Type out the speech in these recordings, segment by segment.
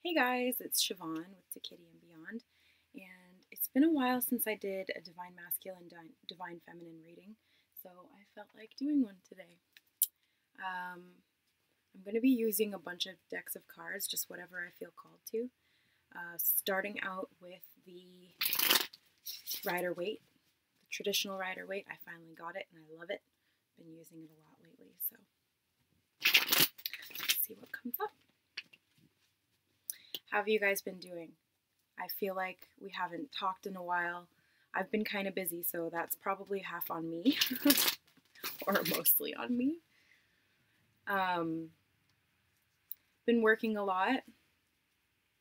Hey guys, it's Siobhan with To Kitty and Beyond, and it's been a while since I did a Divine Masculine, Divine Feminine reading, so I felt like doing one today. I'm going to be using a bunch of decks of cards, just whatever I feel called to, starting out with the Rider-Waite, the traditional Rider-Waite. I finally got it and I love it. Been using it a lot lately, so let's see what comes up. How have you guys been doing? I feel like we haven't talked in a while. I've been kind of busy, so that's probably half on me, or mostly on me. Been working a lot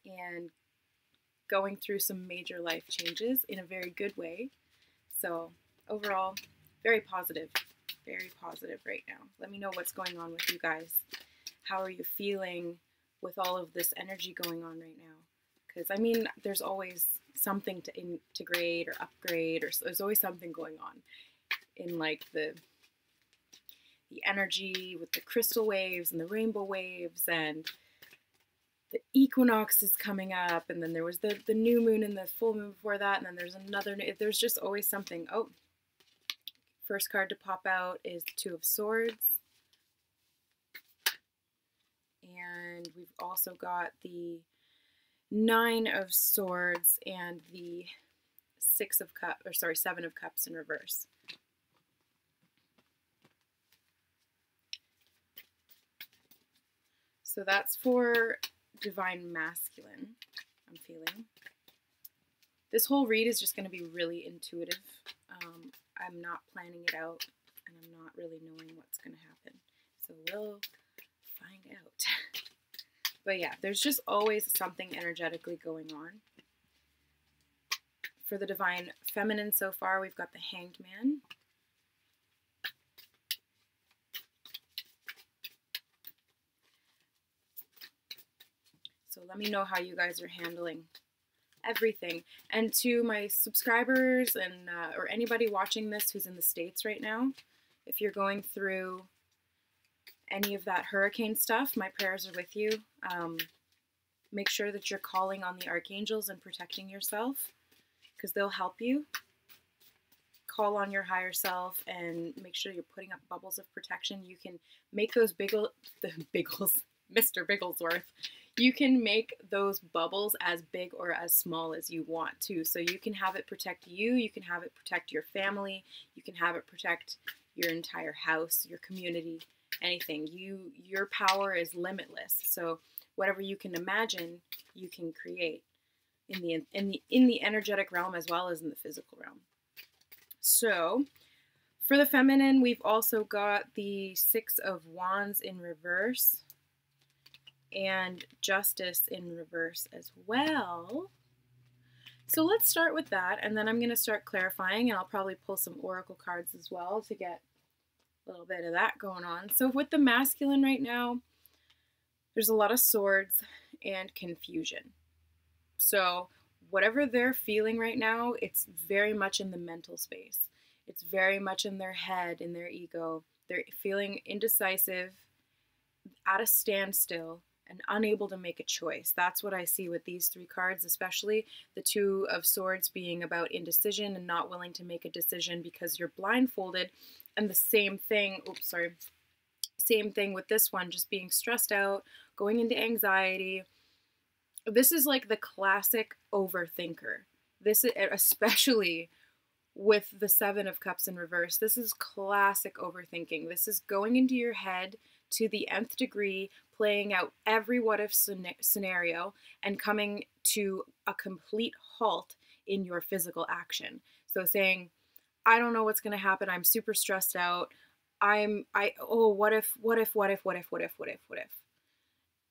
and going through some major life changes in a very good way. So overall, very positive right now. Let me know what's going on with you guys. How are you feeling with all of this energy going on right now? Because I mean, there's always something to integrate or upgrade, or there's always something going on in like the energy with the crystal waves and the rainbow waves, and the equinox is coming up, and then there was the new moon and the full moon before that, and then there's another. There's just always something. Oh, first card to pop out is the Two of Swords. And we've also got the Nine of Swords and the Seven of Cups in reverse. So that's for Divine Masculine, I'm feeling. This whole read is just going to be really intuitive. I'm not planning it out, and I'm not really knowing what's going to happen. So we'll find out. But yeah, there's just always something energetically going on. For the Divine Feminine so far, we've got the Hanged Man. So let me know how you guys are handling everything. And to my subscribers and or anybody watching this who's in the States right now, if you're going through any of that hurricane stuff, my prayers are with you. Make sure that you're calling on the archangels and protecting yourself, because they'll help you. Call on your higher self and make sure you're putting up bubbles of protection. You can make those Mr. Bigglesworth. You can make those bubbles as big or as small as you want to. So you can have it protect you, you can have it protect your family, you can have it protect your entire house, your community, anything. Your power is limitless. So whatever you can imagine, you can create in the energetic realm as well as in the physical realm. So for the feminine, we've also got the Six of Wands in reverse and Justice in reverse as well. So let's start with that, and then I'm going to start clarifying, and I'll probably pull some oracle cards as well to get a little bit of that going on. So with the masculine right now, there's a lot of swords and confusion. So whatever they're feeling right now, it's very much in the mental space. It's very much in their head, in their ego. They're feeling indecisive, at a standstill, and unable to make a choice. That's what I see with these three cards, especially the Two of Swords being about indecision and not willing to make a decision because you're blindfolded. And the same thing, same thing with this one, just being stressed out, going into anxiety. This is like the classic overthinker. This is, especially with the Seven of Cups in reverse, this is classic overthinking. This is going into your head to the nth degree, playing out every what-if scenario, and coming to a complete halt in your physical action. So saying, I don't know what's going to happen. I'm super stressed out. What if?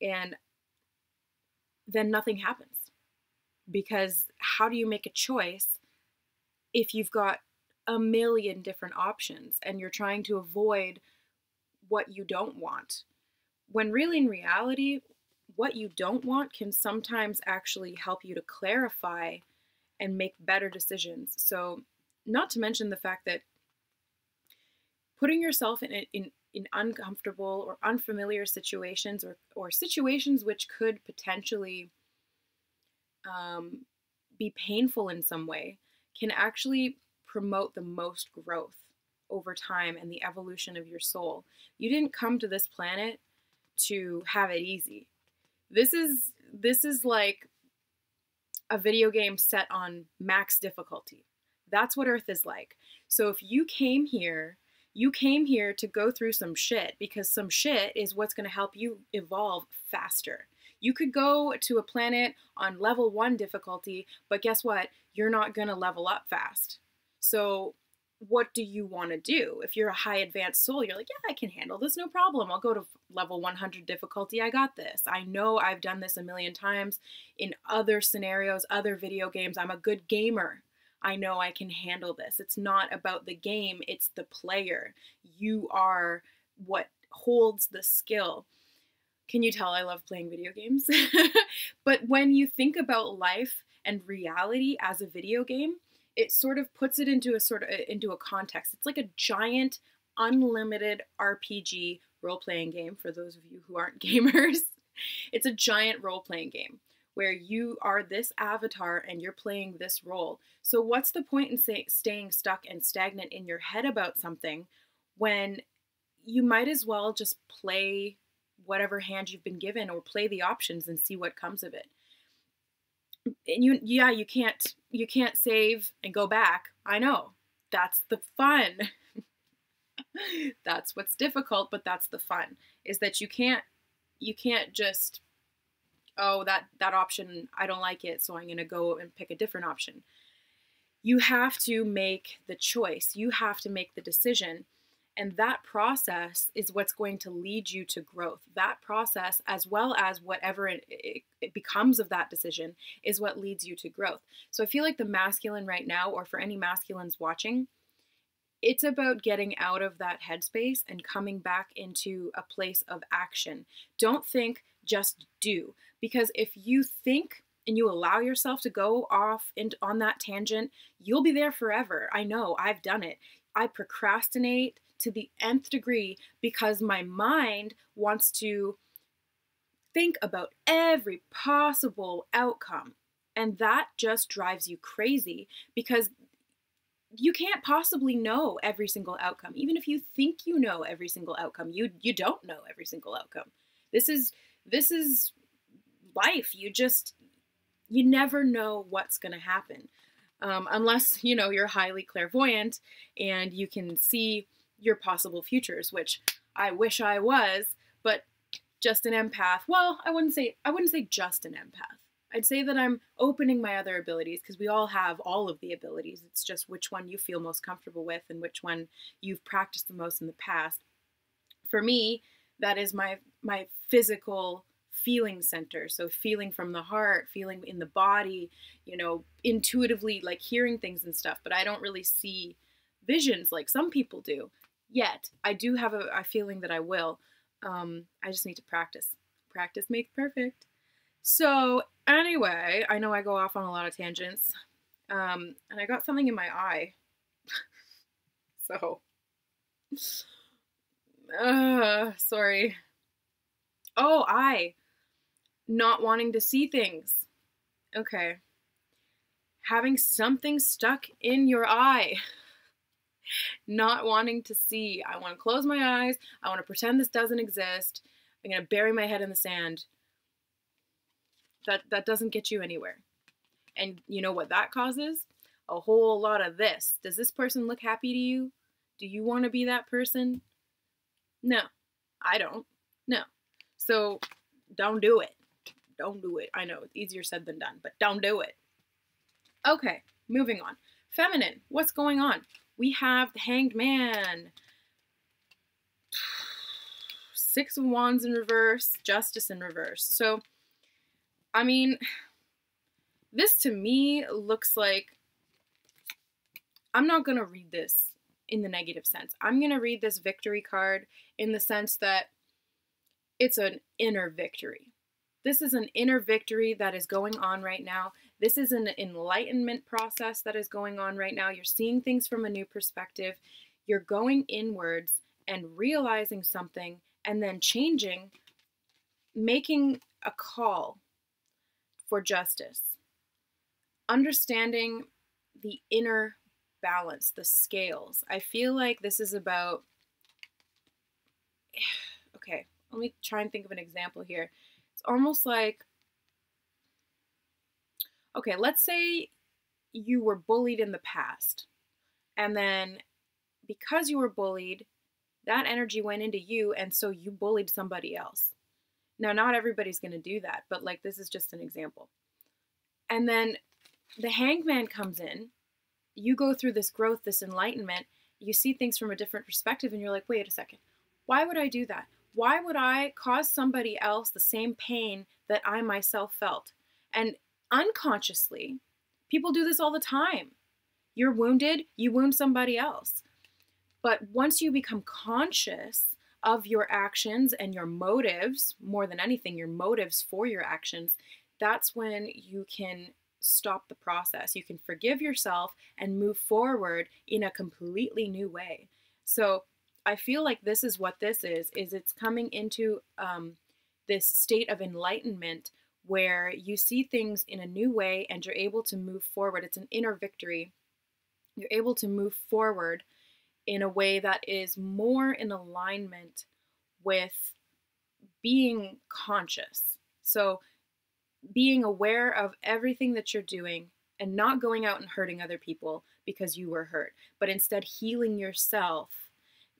And then nothing happens. Because how do you make a choice if you've got a million different options and you're trying to avoid what you don't want? When really in reality, what you don't want can sometimes actually help you to clarify and make better decisions. So not to mention the fact that putting yourself in uncomfortable or unfamiliar situations, or situations which could potentially be painful in some way can actually promote the most growth over time and the evolution of your soul. You didn't come to this planet to have it easy. This is like a video game set on max difficulty. That's what Earth is like. So if you came here to go through some shit, because some shit is what's going to help you evolve faster. You could go to a planet on level 1 difficulty, but guess what? You're not going to level up fast. So what do you want to do? If you're a high advanced soul, you're like, yeah, I can handle this, no problem. I'll go to level 100 difficulty. I got this. I know I've done this a million times in other scenarios, other video games. I'm a good gamer. I know I can handle this. It's not about the game, it's the player. You are what holds the skill. Can you tell I love playing video games? But when you think about life and reality as a video game, it sort of puts it into a context. It's like a giant, unlimited RPG role-playing game for those of you who aren't gamers. It's a giant role-playing game where you are this avatar and you're playing this role. So what's the point in staying stuck and stagnant in your head about something when you might as well just play whatever hand you've been given or play the options and see what comes of it? And you can't save and go back. I know. That's the fun. That's what's difficult, but that's the fun, is that you can't just, oh, that option, I don't like it, so I'm going to go and pick a different option. You have to make the choice. You have to make the decision. And that process is what's going to lead you to growth. That process, as well as whatever it becomes of that decision, is what leads you to growth. So I feel like the masculine right now, or for any masculines watching, it's about getting out of that headspace and coming back into a place of action. Don't think, just do. Because if you think and you allow yourself to go off on that tangent, you'll be there forever. I know, I've done it. I procrastinate to the nth degree because my mind wants to think about every possible outcome. And that just drives you crazy because you can't possibly know every single outcome. Even if you think you know every single outcome, you don't know every single outcome. This is life. You never know what's going to happen. Unless, you're highly clairvoyant and you can see your possible futures, which I wish I was, but just an empath. Well, I wouldn't say just an empath. I'd say that I'm opening my other abilities, because we all have all of the abilities. It's just which one you feel most comfortable with and which one you've practiced the most in the past. For me, that is my physical feeling center. So feeling from the heart, feeling in the body, intuitively, like hearing things and stuff. But I don't really see visions like some people do yet. I do have a feeling that I will. I just need to practice. Practice makes perfect. So anyway, I know I go off on a lot of tangents. And I got something in my eye. So, sorry. Oh, eye. Not wanting to see things. Okay. Having something stuck in your eye. Not wanting to see. I want to close my eyes. I want to pretend this doesn't exist. I'm going to bury my head in the sand. That doesn't get you anywhere. And you know what that causes? A whole lot of this. Does this person look happy to you? Do you want to be that person? No. I don't. No. So don't do it. Don't do it. I know, it's easier said than done, but don't do it. Okay, moving on. Feminine, what's going on? We have the Hanged Man. 6 of Wands in reverse, Justice in reverse. So, I mean, this to me looks like, I'm not going to read this in the negative sense. I'm going to read this victory card in the sense that it's an inner victory. This is an inner victory that is going on right now. This is an enlightenment process that is going on right now. You're seeing things from a new perspective. You're going inwards and realizing something and then changing, making a call for justice. understanding the inner balance, the scales. I feel like this is about, okay, let me try and think of an example here. It's almost like, okay, let's say you were bullied in the past, and then because you were bullied, that energy went into you, and so you bullied somebody else. Now, not everybody's going to do that, but like this is just an example. And then the hangman comes in, you go through this growth, this enlightenment, you see things from a different perspective, and you're like, wait a second, why would I do that? Why would I cause somebody else the same pain that I myself felt? And unconsciously, people do this all the time. You're wounded, you wound somebody else. But once you become conscious of your actions and your motives, more than anything, your motives for your actions, that's when you can stop the process. You can forgive yourself and move forward in a completely new way. So I feel like this is what this is it's coming into this state of enlightenment where you see things in a new way and you're able to move forward. It's an inner victory. You're able to move forward in a way that is more in alignment with being conscious. So being aware of everything that you're doing and not going out and hurting other people because you were hurt, but instead healing yourself.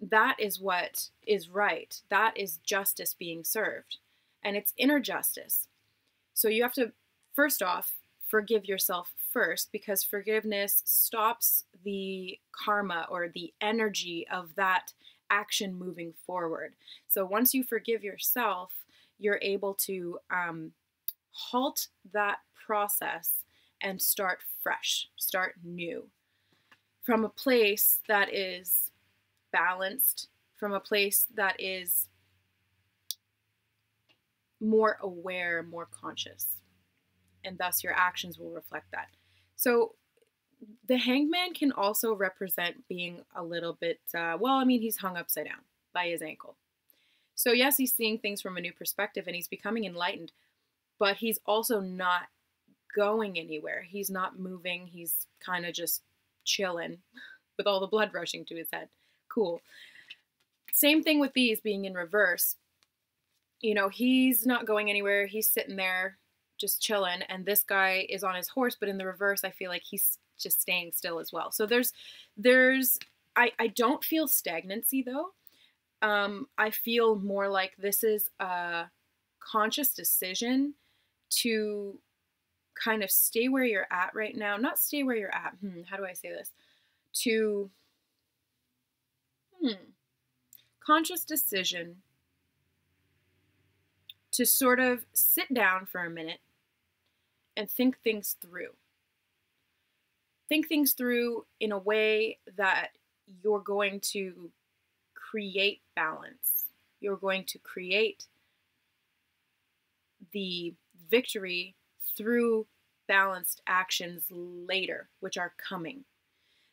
That is what is right. That is justice being served. And it's inner justice. So you have to, first off, forgive yourself first, because forgiveness stops the karma or the energy of that action moving forward. So once you forgive yourself, you're able to halt that process and start fresh, start new, from a place that is balanced, from a place that is more aware, more conscious, and thus your actions will reflect that. So the hangman can also represent being a little bit, he's hung upside down by his ankle. So yes, he's seeing things from a new perspective and he's becoming enlightened, but he's also not going anywhere. He's not moving. He's kind of just chilling with all the blood rushing to his head. Cool. Same thing with these being in reverse. You know, he's not going anywhere. He's sitting there just chilling, and this guy is on his horse, but in the reverse, I feel like he's just staying still as well. So I don't feel stagnancy though. I feel more like this is a conscious decision to kind of stay where you're at right now. Not stay where you're at. How do I say this? Conscious decision to sort of sit down for a minute and think things through. Think things through in a way that you're going to create balance. You're going to create the victory through balanced actions later, which are coming.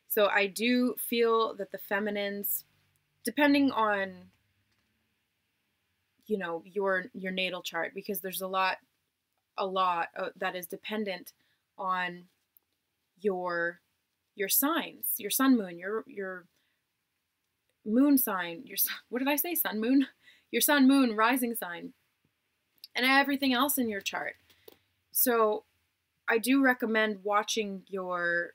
So I do feel that the feminines, depending on, you know, your natal chart, because there's a lot that is dependent on your signs, your sun, moon, your moon sign, what did I say? Sun, moon? Your sun, moon, rising sign, and everything else in your chart. So I do recommend watching your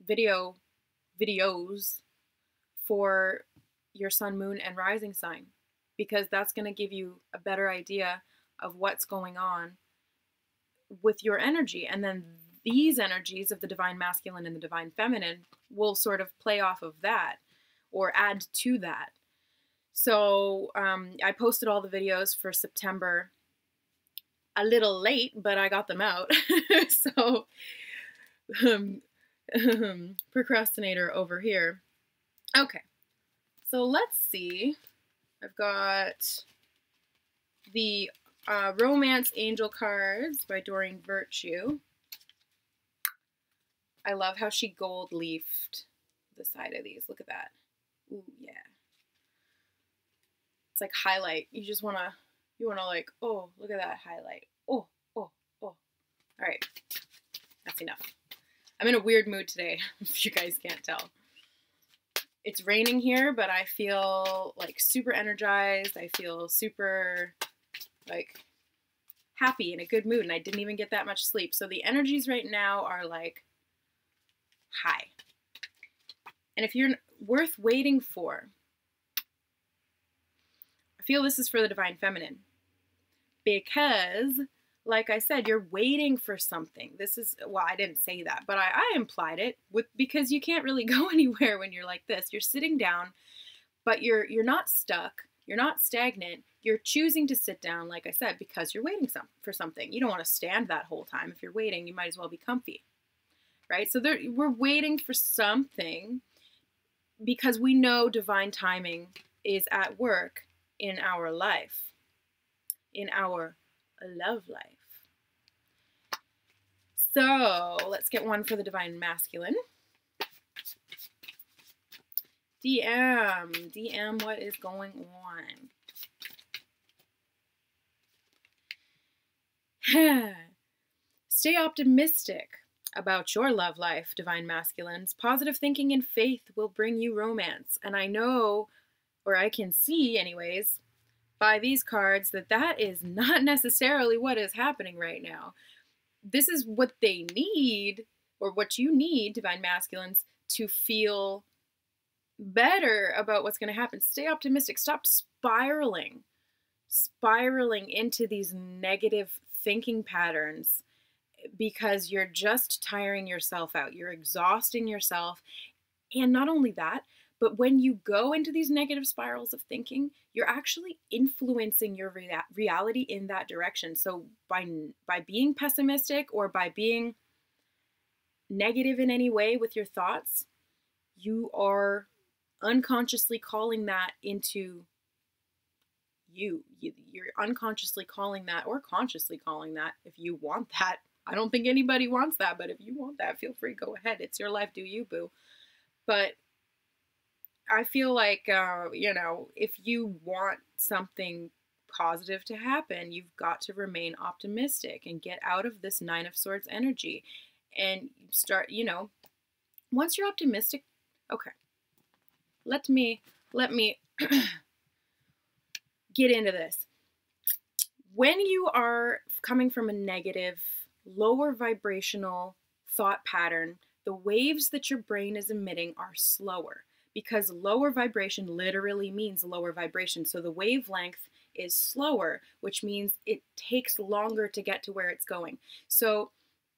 videos for your sun, moon, and rising sign, because that's going to give you a better idea of what's going on with your energy. And then these energies of the divine masculine and the divine feminine will sort of play off of that or add to that. So I posted all the videos for September a little late, but I got them out. So procrastinator over here. Okay, so let's see. I've got the Romance Angel cards by Doreen Virtue. I love how she gold leafed the side of these. Look at that. Ooh, yeah. It's like highlight. You wanna like, oh, look at that highlight. Oh, oh, oh. All right, that's enough. I'm in a weird mood today, if you guys can't tell. It's raining here, but I feel like super energized. I feel super like happy, in a good mood, and I didn't even get that much sleep. So the energies right now are like high. And if you're worth waiting for, I feel this is for the Divine Feminine. Because, like I said, you're waiting for something. This is, well, I didn't say that, but I implied it because you can't really go anywhere when you're like this. You're sitting down, but you're not stuck. You're not stagnant. You're choosing to sit down, like I said, because you're waiting for something. You don't want to stand that whole time. If you're waiting, you might as well be comfy, right? So we're waiting for something because we know divine timing is at work in our life, in our love life. So let's get one for the Divine Masculine. DM, what is going on? Stay optimistic about your love life, Divine Masculines. Positive thinking and faith will bring you romance. And I know, or I can see anyways, by these cards that is not necessarily what is happening right now. This is what they need, or what you need, Divine Masculines, to feel better about what's going to happen. Stay optimistic. Stop spiraling into these negative thinking patterns because you're just tiring yourself out. You're exhausting yourself. And not only that, but when you go into these negative spirals of thinking, you're actually influencing your reality in that direction. So by being pessimistic or by being negative in any way with your thoughts, you are unconsciously calling that into you. You're unconsciously calling that, or consciously calling that, if you want that. I don't think anybody wants that, but if you want that, feel free, go ahead. It's your life, do you, boo. But I feel like, if you want something positive to happen, you've got to remain optimistic and get out of this Nine of Swords energy and start, once you're optimistic, okay, let me get into this. When you are coming from a negative, lower vibrational thought pattern, the waves that your brain is emitting are slower, because lower vibration literally means lower vibration. So the wavelength is slower, which means it takes longer to get to where it's going. So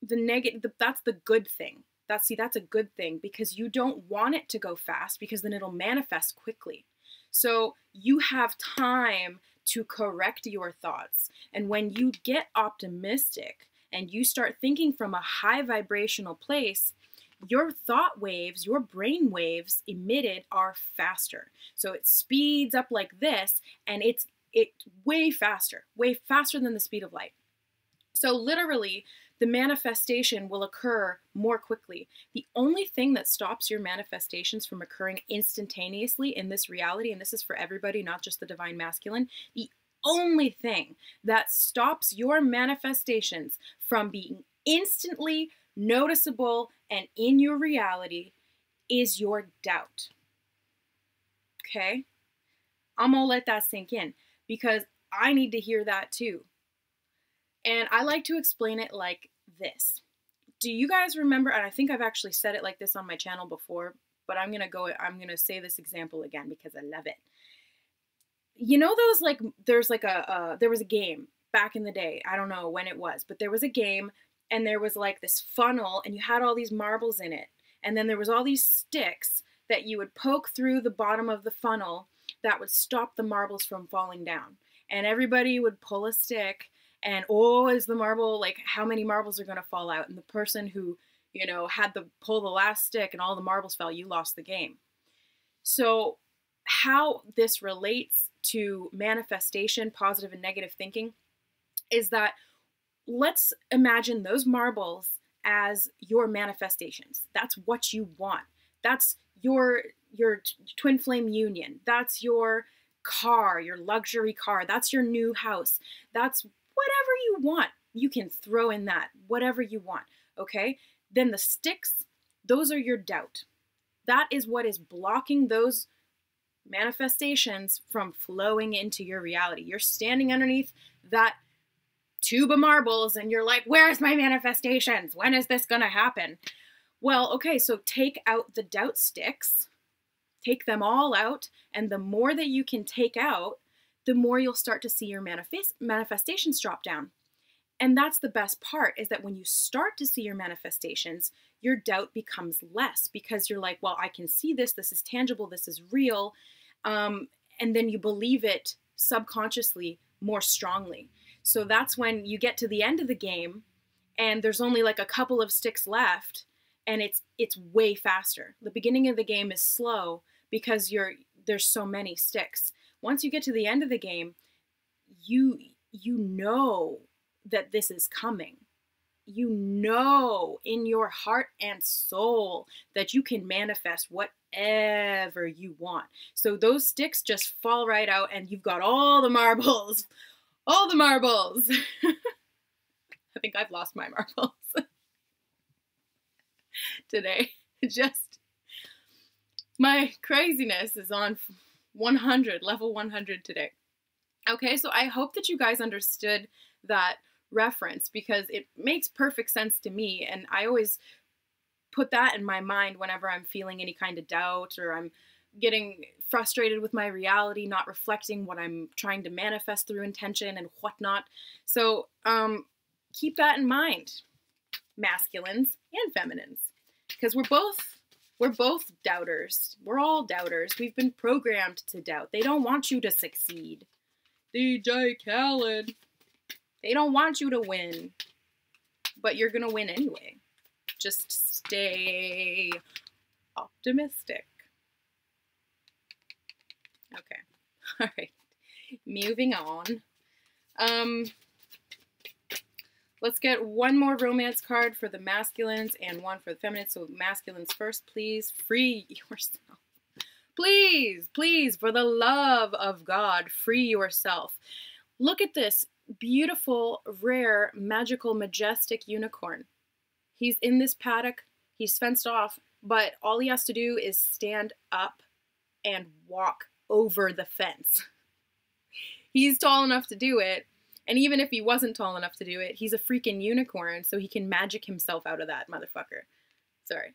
that's the good thing. That's a good thing, because you don't want it to go fast, because then it'll manifest quickly. So you have time to correct your thoughts. And when you get optimistic and you start thinking from a high vibrational place, your thought waves, your brain waves emitted are faster. So it speeds up like this, and it's way faster than the speed of light. So literally, the manifestation will occur more quickly. The only thing that stops your manifestations from occurring instantaneously in this reality, and this is for everybody, not just the Divine Masculine, the only thing that stops your manifestations from being instantly noticeable and in your reality is your doubt. Okay? I'm gonna let that sink in, because I need to hear that too. And I like to explain it like this. Do you guys remember, and I think I've actually said it like this on my channel before, but I'm gonna say this example again because I love it. You know those, like, there was a game back in the day, I don't know when it was, but there was a game, and there was like this funnel, and you had all these marbles in it, and then there was all these sticks that you would poke through the bottom of the funnel that would stop the marbles from falling down. And everybody would pull a stick, and is the marble, like, how many marbles are going to fall out? And the person who, had to pull the last stick and all the marbles fell, you lost the game. So how this relates to manifestation, positive and negative thinking, is that let's imagine those marbles as your manifestations. That's what you want. That's your twin flame union. That's your car, your luxury car. That's your new house. That's whatever you want. you can throw in that, whatever you want, okay? Then the sticks, those are your doubt. That is what is blocking those manifestations from flowing into your reality. You're standing underneath that tube of marbles and you're like, where's my manifestations? When is this gonna happen? Well, okay, so take out the doubt sticks, take them all out, and the more that you can take out, the more you'll start to see your manifestations drop down. And that's the best part, is that when you start to see your manifestations, your doubt becomes less, because you're like, well, I can see this, this is tangible, this is real. And then you believe it subconsciously more strongly. So that's when you get to the end of the game and there's only like a couple of sticks left, and it's way faster. The beginning of the game is slow because there's so many sticks. Once you get to the end of the game, you know that this is coming. You know in your heart and soul that you can manifest whatever you want. So those sticks just fall right out and you've got all the marbles. All the marbles. I think I've lost my marbles today. Just my craziness is on 100, level 100 today. Okay, so I hope that you guys understood that reference, because it makes perfect sense to me, and I always put that in my mind whenever I'm feeling any kind of doubt or I'm getting frustrated with my reality, not reflecting what I'm trying to manifest through intention and whatnot. So keep that in mind, masculines and feminines, because we're both doubters. We're all doubters. We've been programmed to doubt. They don't want you to succeed. DJ Khaled. They don't want you to win, but you're going to win anyway. Just stay optimistic. Okay. All right. Moving on. Let's get one more romance card for the masculines and one for the feminines. So masculines first, please. Free yourself. Please, please, for the love of God, free yourself. Look at this beautiful, rare, magical, majestic unicorn. He's in this paddock. He's fenced off, but all he has to do is stand up and walk over the fence. He's tall enough to do it, and even if he wasn't tall enough to do it, he's a freaking unicorn, so he can magic himself out of that motherfucker. Sorry.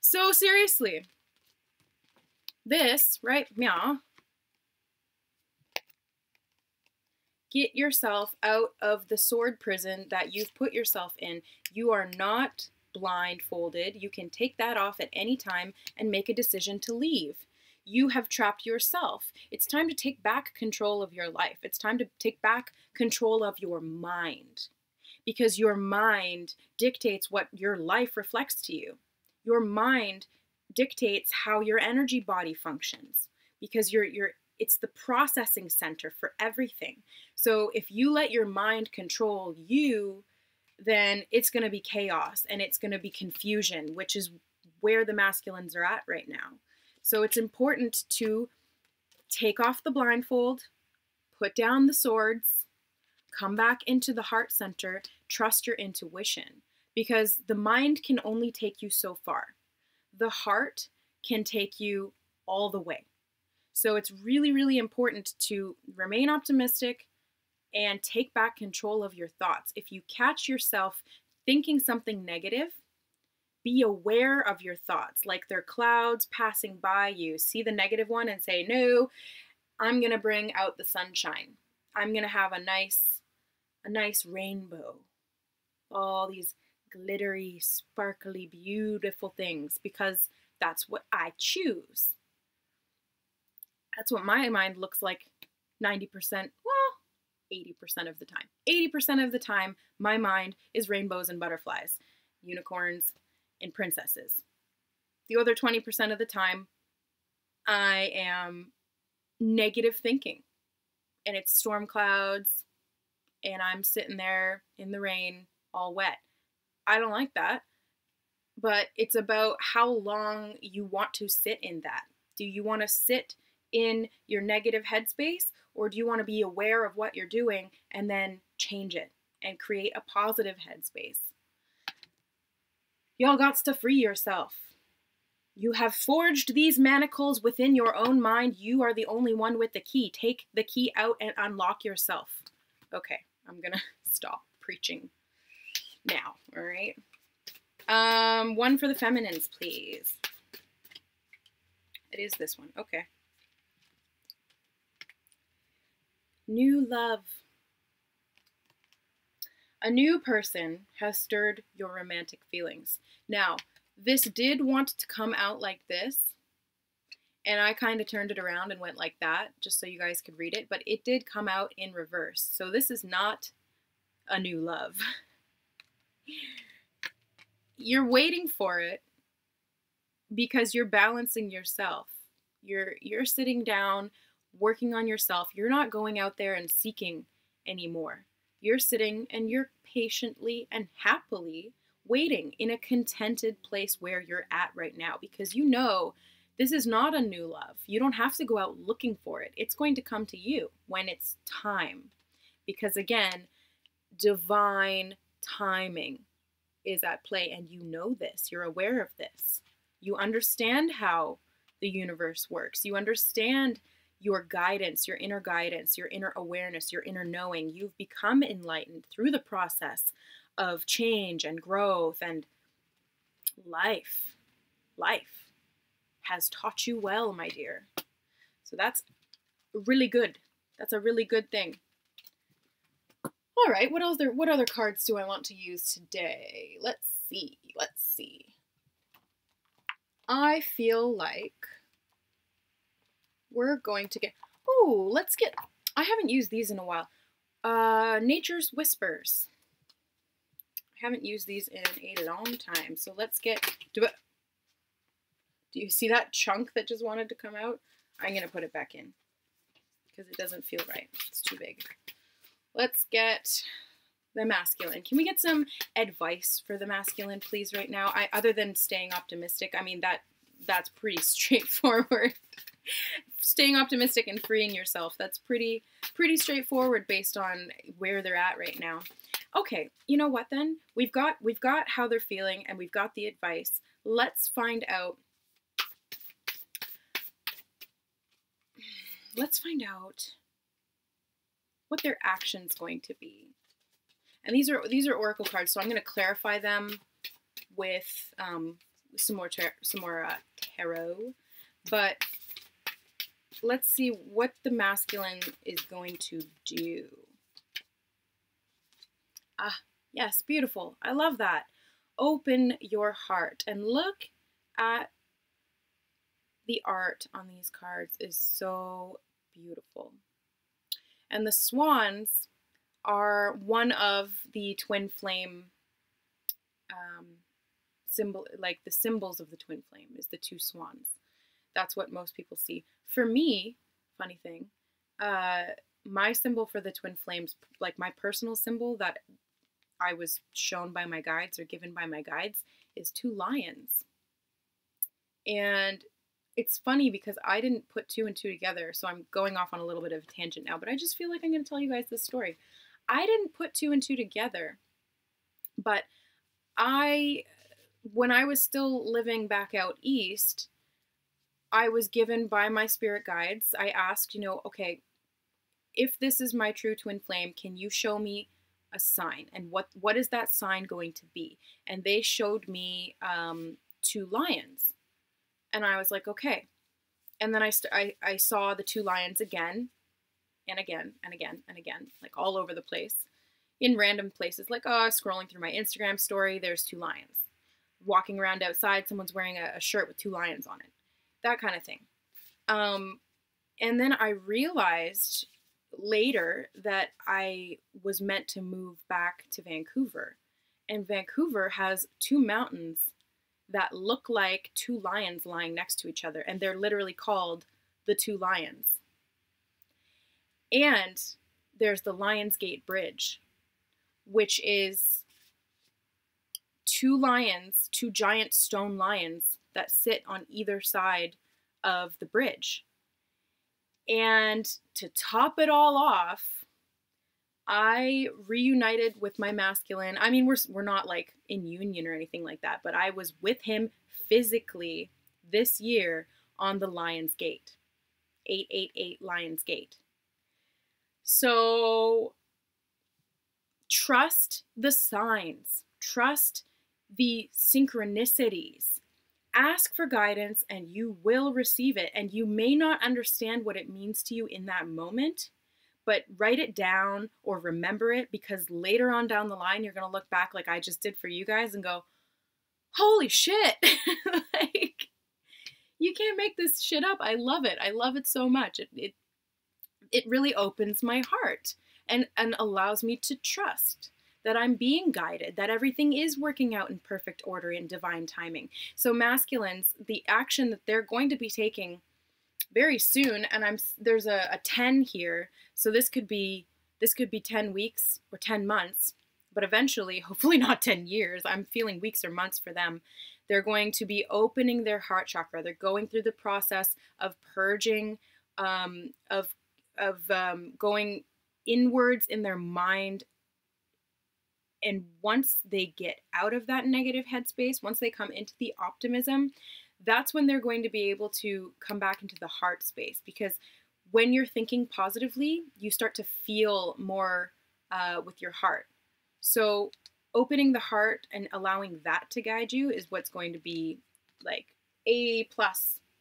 So seriously, this, right, meow, get yourself out of the sword prison that you've put yourself in. You are not blindfolded. You can take that off at any time and make a decision to leave. You have trapped yourself. It's time to take back control of your life. It's time to take back control of your mind, because your mind dictates what your life reflects to you. Your mind dictates how your energy body functions, because it's the processing center for everything. So if you let your mind control you, then it's going to be chaos and it's going to be confusion, which is where the masculines are at right now. So it's important to take off the blindfold, put down the swords, come back into the heart center, trust your intuition, because the mind can only take you so far. The heart can take you all the way. So it's really, really important to remain optimistic and take back control of your thoughts. If you catch yourself thinking something negative, be aware of your thoughts, like they're clouds passing by you. See the negative one and say, no, I'm going to bring out the sunshine. I'm going to have a nice rainbow. All these glittery, sparkly, beautiful things, because that's what I choose. That's what my mind looks like 90%, well, 80% of the time. 80% of the time, my mind is rainbows and butterflies, unicorns and princesses. The other 20% of the time, I am negative thinking. And it's storm clouds, and I'm sitting there in the rain, all wet. I don't like that. But it's about how long you want to sit in that. Do you want to sit in your negative headspace, or do you want to be aware of what you're doing and then change it and create a positive headspace. Y'all got to free yourself. You have forged these manacles within your own mind. You are the only one with the key. Take the key out and unlock yourself. Okay, I'm gonna stop preaching now, all right? One for the feminines, please. It is this one, okay. New love. A new person has stirred your romantic feelings. Now, this did want to come out like this, and I kind of turned it around and went like that, just so you guys could read it, but it did come out in reverse. So this is not a new love. You're waiting for it because you're balancing yourself. You're sitting down, working on yourself. You're not going out there and seeking anymore. You're sitting and you're patiently and happily waiting in a contented place where you're at right now, because you know this is not a new love. You don't have to go out looking for it. It's going to come to you when it's time. Because again, divine timing is at play, and you know this. You're aware of this. You understand how the universe works. You understand your guidance, your inner awareness, your inner knowing. You've become enlightened through the process of change and growth, and life has taught you well, my dear. So that's really good. That's a really good thing. All right, what other cards do I want to use today? Let's see. I feel like we're going to get, I haven't used these in a while. Nature's Whispers. I haven't used these in a long time. So let's get, do you see that chunk that just wanted to come out? I'm going to put it back in because it doesn't feel right. It's too big. Let's get the masculine. Can we get some advice for the masculine, please, right now? Other than staying optimistic, I mean, that's pretty straightforward. Staying optimistic and freeing yourself, that's pretty straightforward based on where they're at right now. Okay, you know what then? We've got how they're feeling, and we've got the advice. Let's find out. What their action's going to be. And these are oracle cards, so I'm going to clarify them with some more tarot. But let's see what the masculine is going to do. Ah, yes, beautiful. I love that. Open your heart and look at the art on these cards. Is so beautiful. And the swans are one of the twin flame symbol, like the symbols of the twin flame is the two swans. That's what most people see. For me, funny thing, my symbol for the twin flames, like my personal symbol that I was shown by my guides or given by my guides, is two lions. And it's funny because I didn't put two and two together, so I'm going off on a little bit of a tangent now, but I just feel like I'm going to tell you guys this story. I didn't put two and two together, but when I was still living back out east, I was given by my spirit guides, I asked, okay, if this is my true twin flame, can you show me a sign? And what is that sign going to be? And they showed me two lions. And I was like, okay. And then I saw the two lions again and again and again and again, like all over the place, in random places, like scrolling through my Instagram story, there's two lions. Walking around outside, someone's wearing a shirt with two lions on it. That kind of thing. And then I realized later that I was meant to move back to Vancouver. And Vancouver has two mountains that look like two lions lying next to each other. And they're literally called the two lions. And there's the Lions Gate Bridge, which is two lions, two giant stone lions that sit on either side of the bridge. And to top it all off, I reunited with my masculine. I mean, we're not like in union or anything like that, but I was with him physically this year on the Lion's Gate, 888 Lion's Gate. So trust the signs, trust the synchronicities. Ask for guidance and you will receive it. And you may not understand what it means to you in that moment, but write it down or remember it, because later on down the line, you're going to look back like I just did for you guys and go, holy shit. Like, you can't make this shit up. I love it. I love it so much. It really opens my heart and allows me to trust that I'm being guided, that everything is working out in perfect order and divine timing. So masculines, the action that they're going to be taking very soon, and there's a 10 here, so this could be 10 weeks or 10 months, but eventually, hopefully not 10 years, I'm feeling weeks or months for them. They're going to be opening their heart chakra. They're going through the process of purging, going inwards in their mind. And once they get out of that negative headspace, once they come into the optimism, that's when they're going to be able to come back into the heart space. Because when you're thinking positively, you start to feel more with your heart. So opening the heart and allowing that to guide you is what's going to be like A+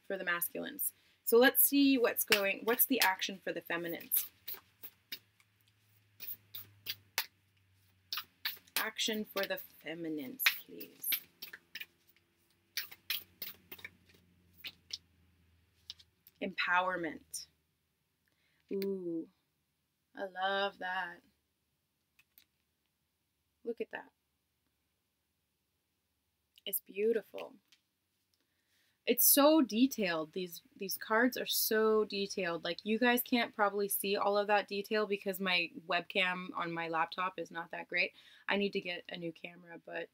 for the masculines. So let's see what's the action for the feminines. Action for the feminines, please. Empowerment. Ooh, I love that. Look at that. It's beautiful. It's so detailed. These cards are so detailed. Like, you guys can't probably see all of that detail because my webcam on my laptop is not that great. I need to get a new camera, but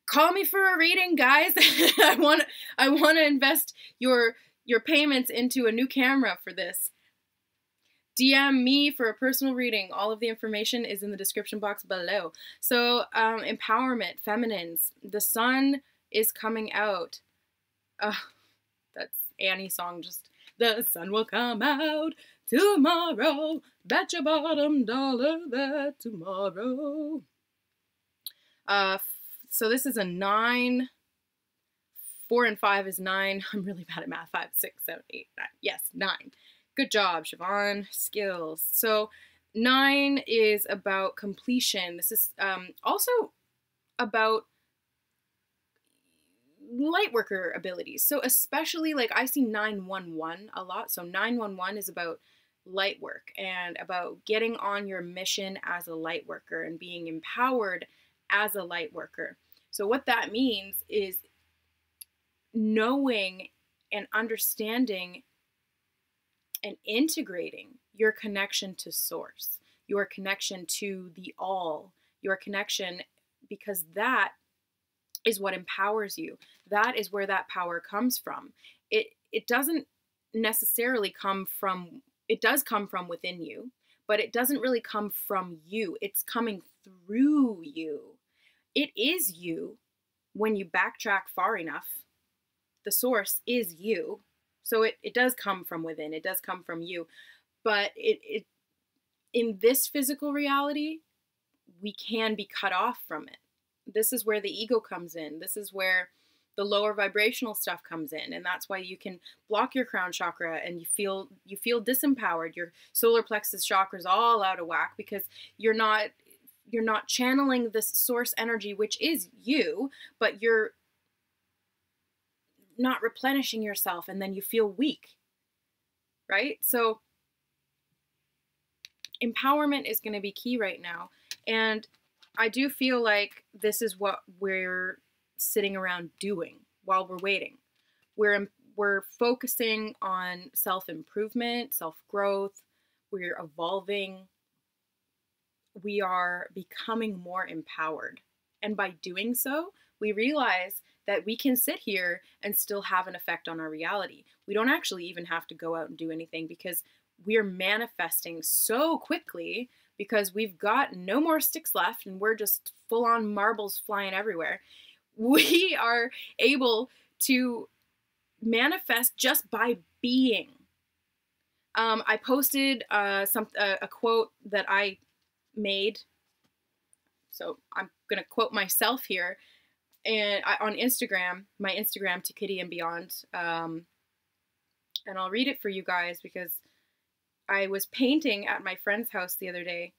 call me for a reading, guys. I want to invest your payments into a new camera for this. DM me for a personal reading. All of the information is in the description box below. So, empowerment, feminines. The sun is coming out. That's Annie's song. Just, the sun will come out tomorrow. Bet your bottom dollar that tomorrow. So this is a 9. 4 and 5 is 9. I'm really bad at math. 5, 6, 7, 8, 9. Yes, 9. Good job, Siobhan. Skills. So 9 is about completion. This is also about light worker abilities. So especially, like, I see 911 a lot. So 911 is about light work and about getting on your mission as a light worker and being empowered as a light worker. So what that means is knowing and understanding and integrating your connection to source, your connection to the all, your connection, because that is what empowers you. That is where that power comes from. It doesn't necessarily come from, it does come from within you, but it doesn't really come from you. It's coming through you. It is you when you backtrack far enough. The source is you. So it does come from within. It does come from you. But it in this physical reality, we can be cut off from it. This is where the ego comes in. This is where the lower vibrational stuff comes in. And that's why you can block your crown chakra and you feel disempowered. Your solar plexus chakra is all out of whack because you're not channeling this source energy, which is you, but you're not replenishing yourself, and then you feel weak, right? So empowerment is going to be key right now. And I do feel like this is what we're sitting around doing while we're waiting. We're focusing on self-improvement, self-growth. We're evolving. We are becoming more empowered. And by doing so, we realize that we can sit here and still have an effect on our reality. We don't actually even have to go out and do anything because we're manifesting so quickly because we've got no more sticks left and we're just full on marbles flying everywhere. We are able to manifest just by being. I posted a quote that I made, so I'm gonna quote myself here, and on Instagram, my Instagram, To Kitty and Beyond, and I'll read it for you guys because I was painting at my friend's house the other day,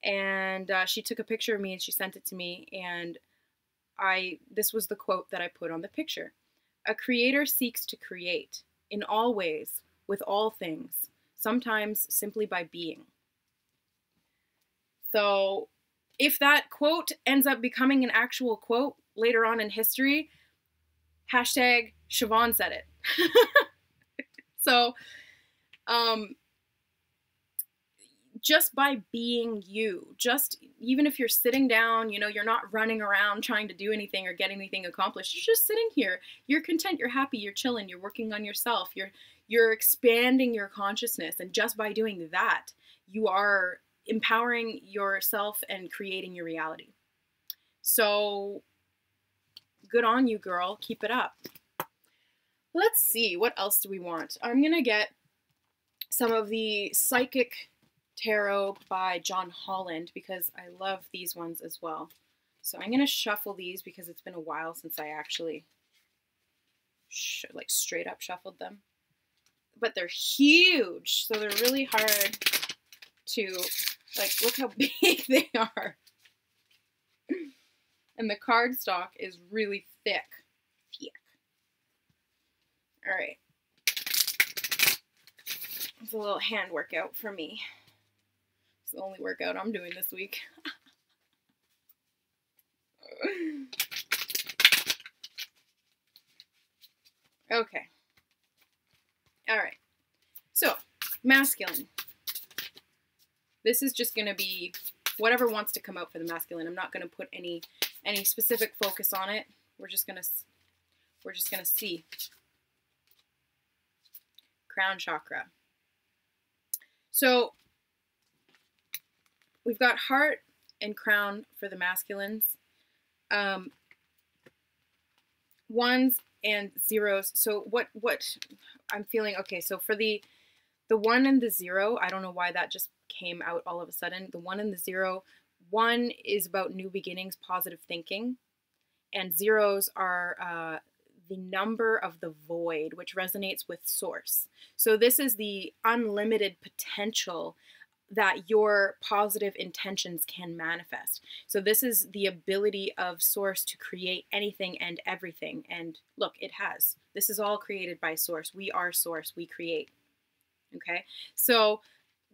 and she took a picture of me and she sent it to me, and this was the quote that I put on the picture. A creator seeks to create in all ways, with all things, sometimes simply by being. So if that quote ends up becoming an actual quote later on in history, hashtag Siobhan said it. So, just by being you, just even if you're sitting down, you know, you're not running around trying to do anything or get anything accomplished. You're just sitting here. You're content. You're happy. You're chilling. You're working on yourself. You're expanding your consciousness. And just by doing that, you are empowering yourself and creating your reality. So good on you, girl. Keep it up. Let's see. What else do we want? I'm going to get some of the Psychic Tarot by John Holland because I love these ones as well. So I'm going to shuffle these because it's been a while since I actually like straight up shuffled them. But they're huge, so they're really hard to, like, look how big they are. And the cardstock is really thick. All right. It's a little hand workout for me. It's the only workout I'm doing this week. Okay. All right. So, masculine. This is just going to be whatever wants to come out for the masculine. I'm not going to put any specific focus on it. We're just going to see. Crown chakra. So, we've got heart and crown for the masculines. Ones and zeros. So what I'm feeling, okay, so for the 1 and the 0, I don't know why that just came out all of a sudden. The 1 and the 0, 1 is about new beginnings, positive thinking, and zeros are the number of the void, which resonates with source. So this is the unlimited potential that your positive intentions can manifest. So this is the ability of source to create anything and everything. And look, it has. This is all created by source. We are source. We create. Okay? So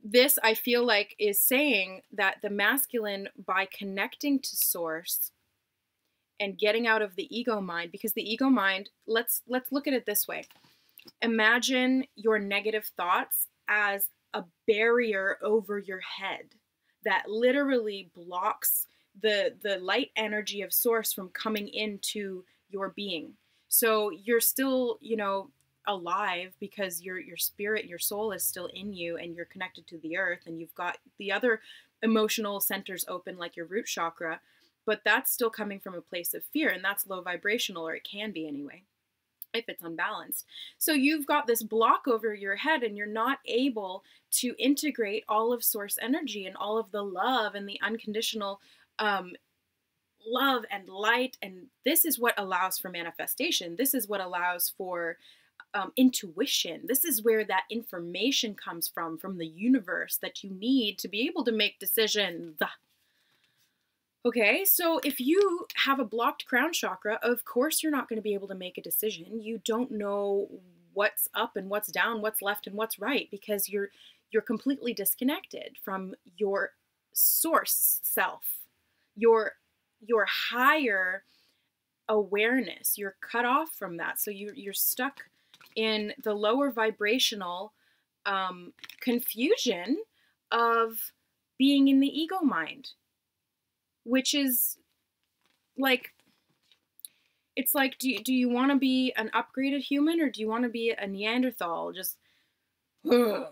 this, I feel like, is saying that the masculine, by connecting to source and getting out of the ego mind, because the ego mind, let's look at it this way. Imagine your negative thoughts as a barrier over your head that literally blocks the light energy of source from coming into your being. So you're still, you know, alive because your spirit, your soul is still in you and you're connected to the earth and you've got the other emotional centers open like your root chakra, but that's still coming from a place of fear, and that's low vibrational, or it can be anyway, if it's unbalanced. So you've got this block over your head and you're not able to integrate all of source energy and all of the love and the unconditional love and light. And this is what allows for manifestation. This is what allows for intuition. This is where that information comes from the universe that you need to be able to make decisions. Okay, so if you have a blocked crown chakra, of course you're not going to be able to make a decision. You don't know what's up and what's down, what's left and what's right, because you're completely disconnected from your source self, your higher awareness. You're cut off from that, so you're stuck in the lower vibrational confusion of being in the ego mind. Which is like, it's like, do you want to be an upgraded human or do you want to be a Neanderthal? Just, ugh.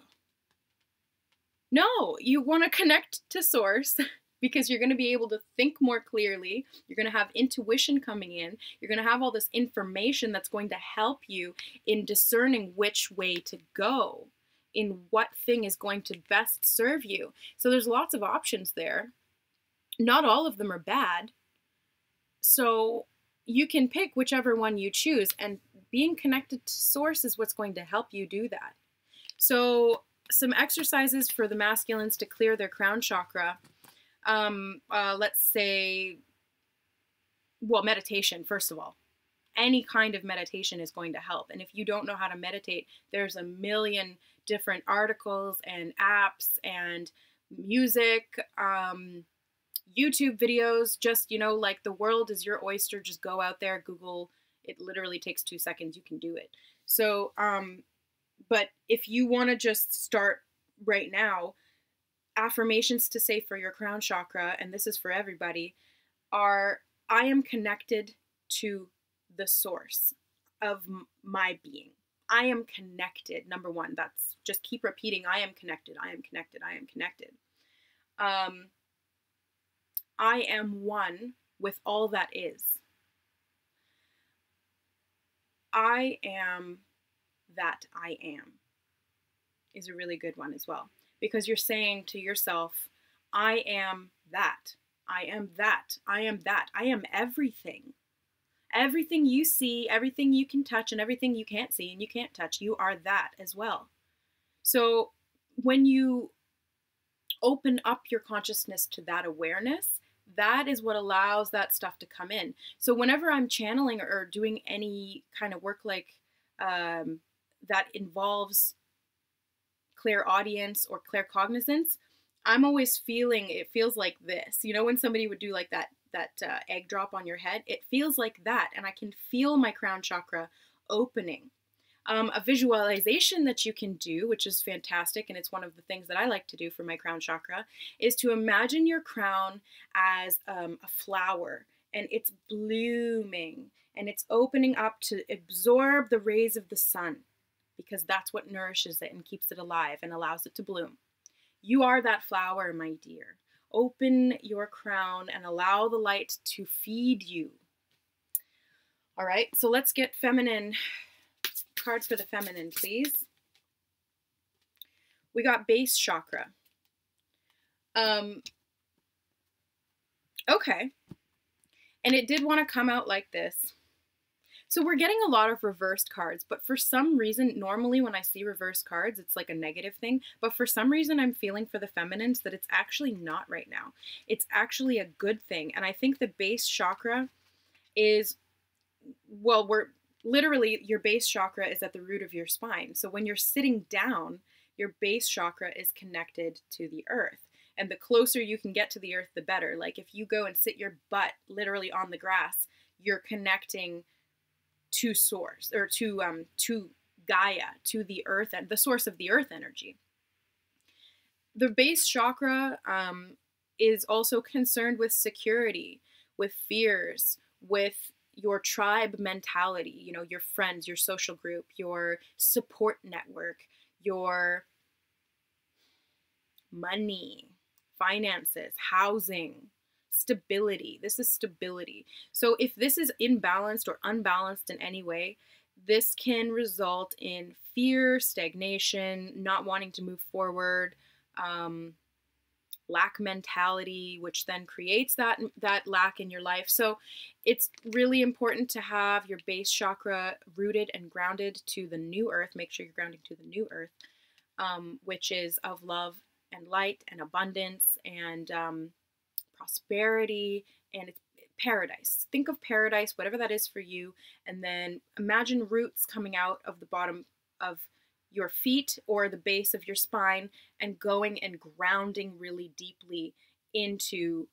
you want to connect to source because you're going to be able to think more clearly. You're going to have intuition coming in. You're going to have all this information that's going to help you in discerning which way to go, in what thing is going to best serve you. So there's lots of options there. Not all of them are bad. So you can pick whichever one you choose, and being connected to source is what's going to help you do that. So some exercises for the masculines to clear their crown chakra. Let's say, well, meditation, first of all. Any kind of meditation is going to help. And if you don't know how to meditate, there's a million different articles and apps and music, YouTube videos. Just, you know, like, the world is your oyster. Just go out there, Google. It literally takes 2 seconds. You can do it. So, but if you want to just start right now, affirmations to say for your crown chakra, and this is for everybody, are, I am connected to the source of my being. I am connected. Number one, that's just keep repeating. I am connected. I am connected. I am connected. I am one with all that is. I am that I am is a really good one as well, because you're saying to yourself, I am that. I am that. I am that. I am everything. Everything you see, everything you can touch, and everything you can't see and you can't touch, you are that as well. So when you open up your consciousness to that awareness, that is what allows that stuff to come in. So whenever I'm channeling or doing any kind of work like that involves clairaudience or claircognizance, I'm always feeling, it feels like this. You know, when somebody would do like that egg drop on your head, it feels like that. And I can feel my crown chakra opening. A visualization that you can do, which is fantastic, and it's one of the things that I like to do for my crown chakra, is to imagine your crown as a flower, and it's blooming, and it's opening up to absorb the rays of the sun, because that's what nourishes it and keeps it alive and allows it to bloom. You are that flower, my dear. Open your crown and allow the light to feed you. All right, so let's get feminine cards for the feminine, please. We got base chakra. Okay. And it did want to come out like this. So we're getting a lot of reversed cards, but for some reason, normally when I see reversed cards, it's like a negative thing. But for some reason, I'm feeling for the feminines that it's actually not right now. It's actually a good thing. And I think the base chakra is, well, literally, your base chakra is at the root of your spine. So when you're sitting down, your base chakra is connected to the earth. And the closer you can get to the earth, the better. Like if you go and sit your butt literally on the grass, you're connecting to source, or to Gaia, to the earth, and the source of the earth energy. The base chakra is also concerned with security, with fears, with your tribe mentality, you know, your friends, your social group, your support network, your money, finances, housing, stability. This is stability. So if this is imbalanced or unbalanced in any way, this can result in fear, stagnation, not wanting to move forward, lack mentality, which then creates that lack in your life. So it's really important to have your base chakra rooted and grounded to the new earth. Make sure you're grounding to the new earth, which is of love and light and abundance and prosperity, and it's paradise. Think of paradise, whatever that is for you, and then imagine roots coming out of the bottom of your feet or the base of your spine and going and grounding really deeply into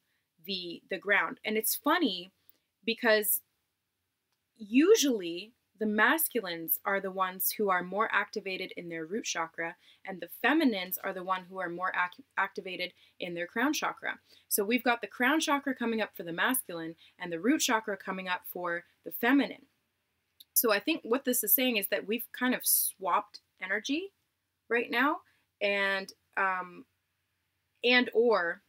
the ground. And it's funny because usually the masculines are the ones who are more activated in their root chakra, and the feminines are the one who are more activated in their crown chakra. So we've got the crown chakra coming up for the masculine and the root chakra coming up for the feminine. So I think what this is saying is that we've kind of swapped energy right now, and and or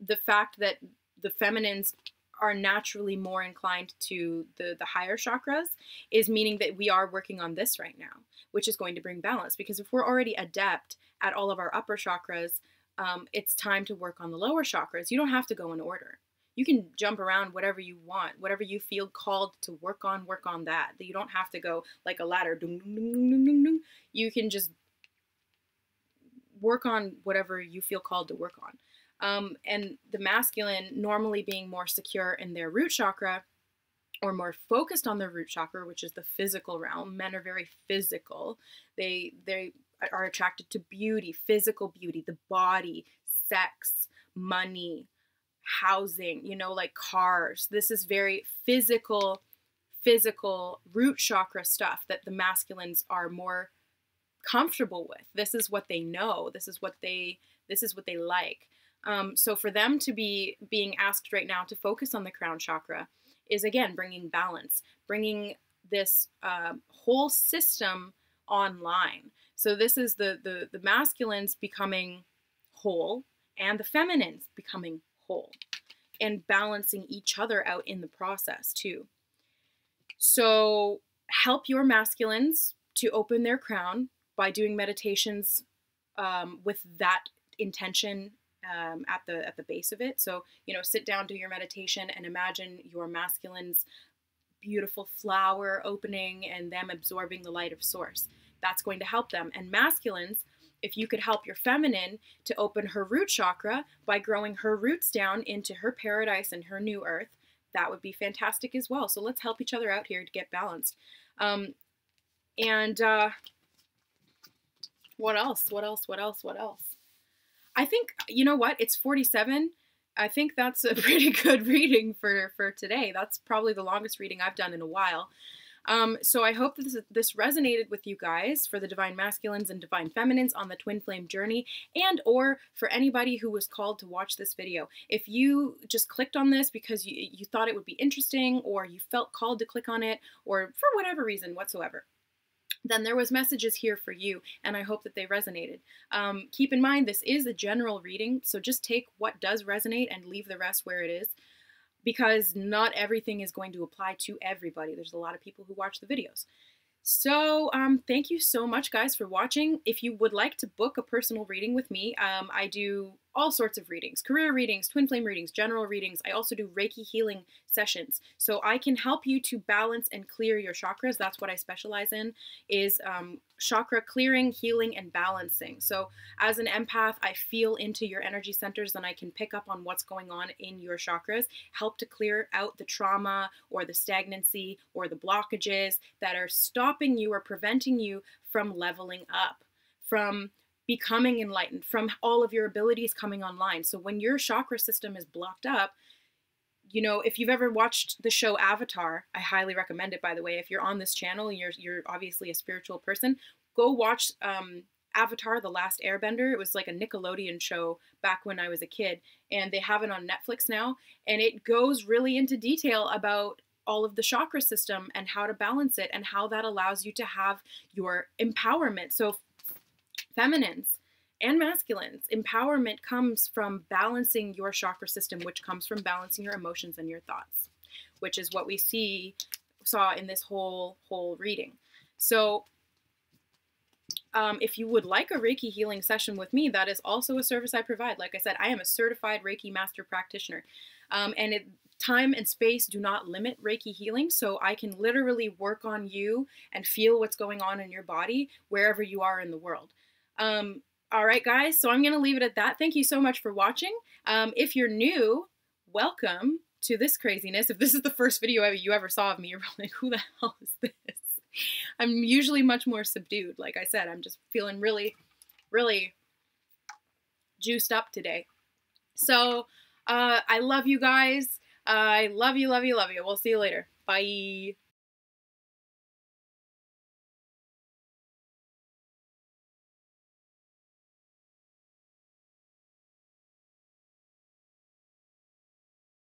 the fact that the feminines are naturally more inclined to the higher chakras is meaning that we are working on this right now, which is going to bring balance. Because if we're already adept at all of our upper chakras, it's time to work on the lower chakras. You don't have to go in order. You can jump around whatever you want, whatever you feel called to work on that. You don't have to go like a ladder. You can just work on whatever you feel called to work on. And the masculine normally being more secure in their root chakra or more focused on their root chakra, which is the physical realm. Men are very physical. They are attracted to beauty, physical beauty, the body, sex, money, housing, you know, like cars. This is very physical root chakra stuff that the masculines are more comfortable with. This is what they know. This is what they like. So for them to be being asked right now to focus on the crown chakra is, again, bringing balance, bringing this whole system online. So this is the masculines becoming whole and the feminines becoming whole and balancing each other out in the process too. So help your masculines to open their crown by doing meditations with that intention at the base of it. So, you know, sit down, do your meditation, and imagine your masculine's beautiful flower opening and them absorbing the light of source. That's going to help them. And masculines, if you could help your feminine to open her root chakra by growing her roots down into her paradise and her new earth, that would be fantastic as well. So let's help each other out here to get balanced. What else? I think, you know what? It's 47. I think that's a pretty good reading for today. That's probably the longest reading I've done in a while. So I hope that this resonated with you guys for the Divine Masculines and Divine Feminines on the Twin Flame journey, and or for anybody who was called to watch this video. If you just clicked on this because you thought it would be interesting, or you felt called to click on it, or for whatever reason whatsoever, then there was messages here for you, and I hope that they resonated. Keep in mind, this is a general reading, so just take what does resonate and leave the rest where it is, because not everything is going to apply to everybody. There's a lot of people who watch the videos. So thank you so much, guys, for watching. If you would like to book a personal reading with me, I do all sorts of readings, career readings, twin flame readings, general readings. I also do Reiki healing sessions. So I can help you to balance and clear your chakras. That's what I specialize in, is chakra clearing, healing, and balancing. So as an empath, I feel into your energy centers and I can pick up on what's going on in your chakras, help to clear out the trauma or the stagnancy or the blockages that are stopping you or preventing you from leveling up, from becoming enlightened, from all of your abilities coming online. So when your chakra system is blocked up, you know, if you've ever watched the show Avatar, I highly recommend it, by the way. If you're on this channel and you're obviously a spiritual person, go watch Avatar, The Last Airbender. It was like a Nickelodeon show back when I was a kid, and they have it on Netflix now, and it goes really into detail about all of the chakra system and how to balance it and how that allows you to have your empowerment. So feminines and masculines, empowerment comes from balancing your chakra system, which comes from balancing your emotions and your thoughts, which is what we saw in this whole reading. So if you would like a Reiki healing session with me, that is also a service I provide. Like I said, I am a certified Reiki master practitioner, and time and space do not limit Reiki healing, so I can literally work on you and feel what's going on in your body wherever you are in the world. All right, guys, so I'm going to leave it at that. Thank you so much for watching. If you're new, welcome to this craziness. If this is the first video you ever saw of me, you're probably like, who the hell is this? I'm usually much more subdued. Like I said, I'm just feeling really, really juiced up today. So I love you guys. I love you, love you, love you. We'll see you later. Bye.